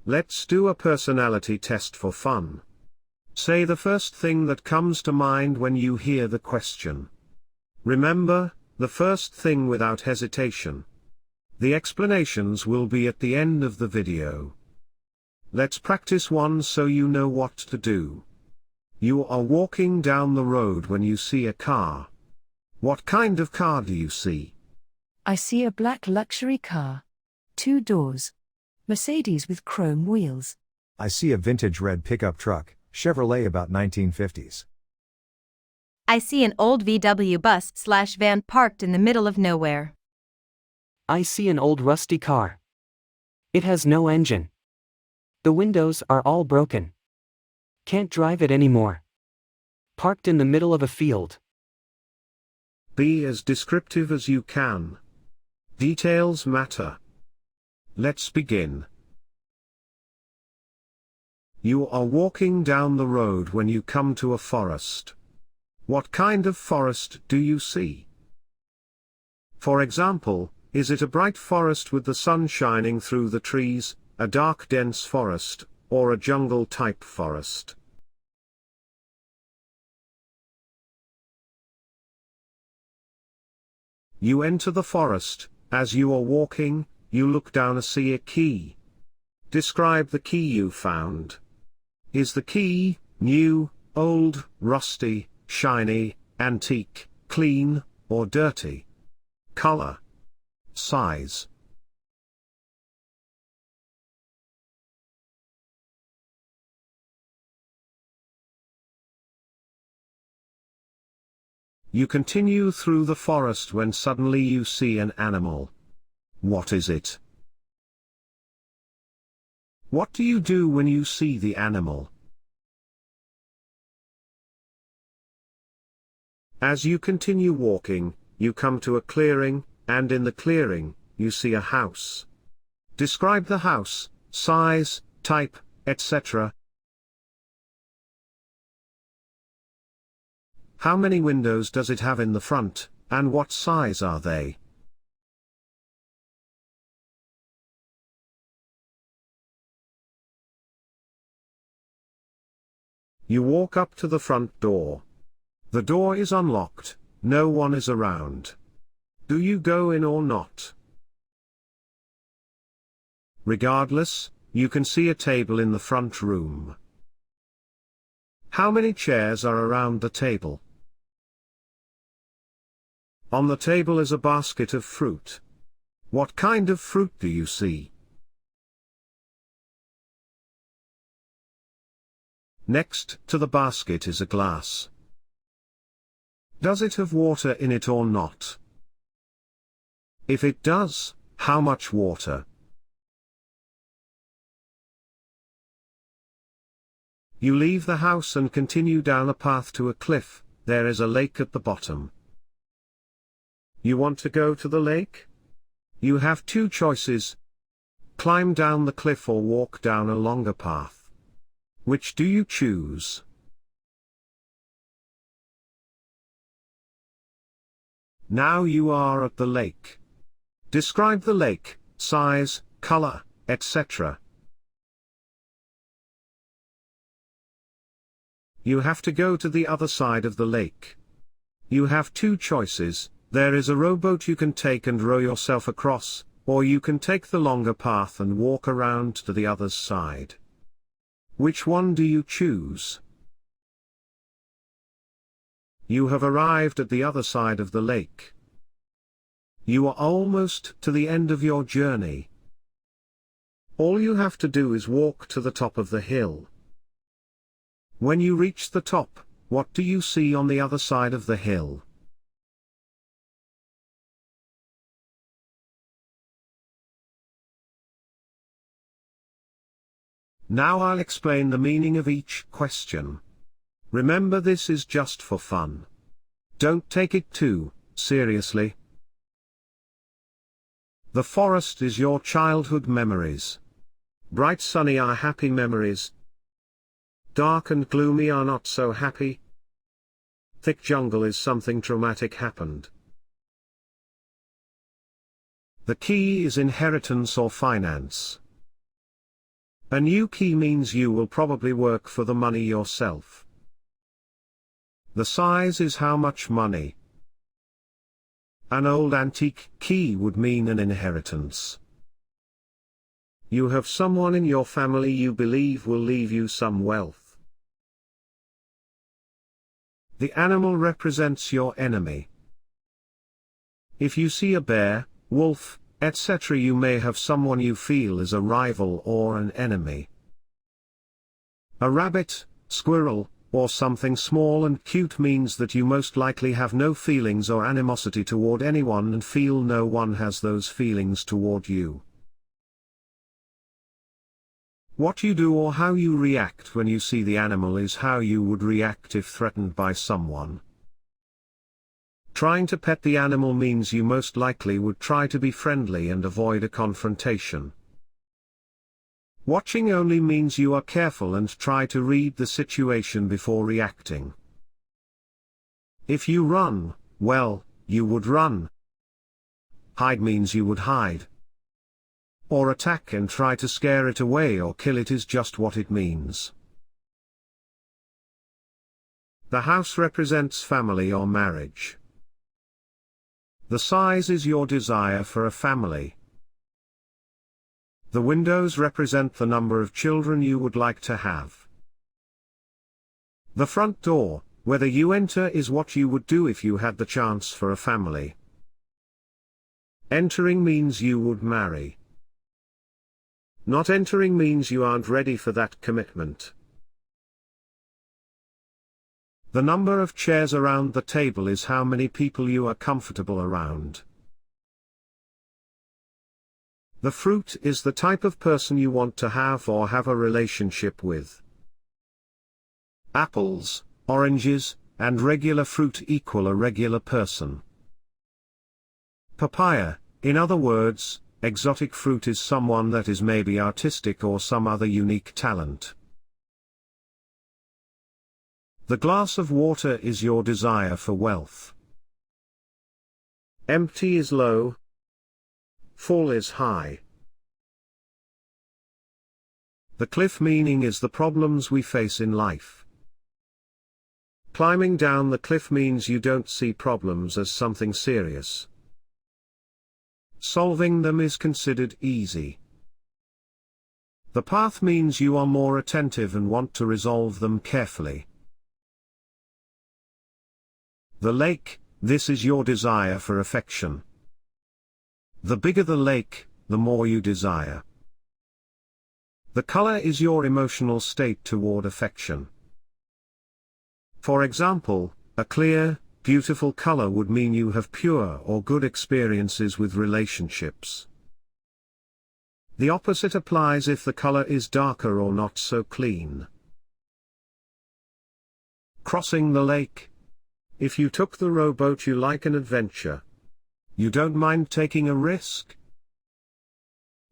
Let's do a personality test for fun. Say the first thing that comes to mind when you hear the question. Remember, the first thing without hesitation. The explanations will be at the end of the video. Let's practice one so you know what to do. You are walking down the road when you see a car. What kind of car do you see? I see a black luxury car. 2 doors. Mercedes with chrome wheels. I see a vintage red pickup truck, Chevrolet about 1950s. I see an old VW bus/van parked in the middle of nowhere. I see an old rusty car. It has no engine. The windows are all broken. Can't drive it anymore. Parked in the middle of a field. Be as descriptive as you can. Details matter. Let's begin. You are walking down the road when you come to a forest. What kind of forest do you see? For example, is it a bright forest with the sun shining through the trees, a dark dense forest, or a jungle-type forest? You enter the forest. As you are walking, you look down and see a key. Describe the key you found. Is the key new, old, rusty, shiny, antique, clean, or dirty? Color. Size. You continue through the forest when suddenly you see an animal. What is it? What do you do when you see the animal? As you continue walking, you come to a clearing, and in the clearing, you see a house. Describe the house, size, type, etc. How many windows does it have in the front, and what size are they? You walk up to the front door. The door is unlocked, no one is around. Do you go in or not? Regardless, you can see a table in the front room. How many chairs are around the table? On the table is a basket of fruit. What kind of fruit do you see? Next to the basket is a glass. Does it have water in it or not? If it does, how much water? You leave the house and continue down a path to a cliff. There is a lake at the bottom. You want to go to the lake? You have 2 choices. Climb down the cliff or walk down a longer path. Which do you choose? Now you are at the lake. Describe the lake, size, color, etc. You have to go to the other side of the lake. You have 2 choices. There is a rowboat you can take and row yourself across, or you can take the longer path and walk around to the other side. Which one do you choose? You have arrived at the other side of the lake. You are almost to the end of your journey. All you have to do is walk to the top of the hill. When you reach the top, what do you see on the other side of the hill? Now I'll explain the meaning of each question. Remember, this is just for fun. Don't take it too seriously. The forest is your childhood memories. Bright sunny are happy memories. Dark and gloomy are not so happy. Thick jungle is something traumatic happened. The key is inheritance or finance. A new key means you will probably work for the money yourself. The size is how much money. An old antique key would mean an inheritance. You have someone in your family you believe will leave you some wealth. The animal represents your enemy. If you see a bear, wolf, etc., you may have someone you feel is a rival or an enemy. A rabbit, squirrel, or something small and cute means that you most likely have no feelings or animosity toward anyone and feel no one has those feelings toward you. What you do or how you react when you see the animal is how you would react if threatened by someone. Trying to pet the animal means you most likely would try to be friendly and avoid a confrontation. Watching only means you are careful and try to read the situation before reacting. If you run, well, you would run. Hide means you would hide. Or attack and try to scare it away or kill it is just what it means. The house represents family or marriage. The size is your desire for a family. The windows represent the number of children you would like to have. The front door, whether you enter, is what you would do if you had the chance for a family. Entering means you would marry. Not entering means you aren't ready for that commitment. The number of chairs around the table is how many people you are comfortable around. The fruit is the type of person you want to have or have a relationship with. Apples, oranges, and regular fruit equal a regular person. Papaya, in other words, exotic fruit is someone that is maybe artistic or some other unique talent. The glass of water is your desire for wealth. Empty is low. Full is high. The cliff meaning is the problems we face in life. Climbing down the cliff means you don't see problems as something serious. Solving them is considered easy. The path means you are more attentive and want to resolve them carefully. The lake, this is your desire for affection. The bigger the lake, the more you desire. The color is your emotional state toward affection. For example, a clear, beautiful color would mean you have pure or good experiences with relationships. The opposite applies if the color is darker or not so clean. Crossing the lake. If you took the rowboat, you like an adventure. You don't mind taking a risk.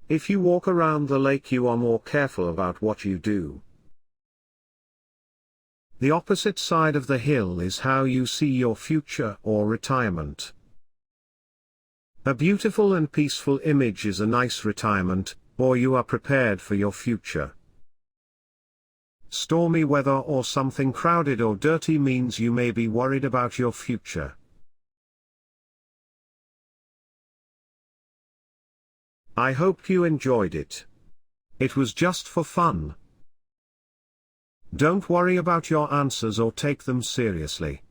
If you walk around the lake, you are more careful about what you do. The opposite side of the hill is how you see your future or retirement. A beautiful and peaceful image is a nice retirement, or you are prepared for your future. Stormy weather or something crowded or dirty means you may be worried about your future. I hope you enjoyed it. It was just for fun. Don't worry about your answers or take them seriously.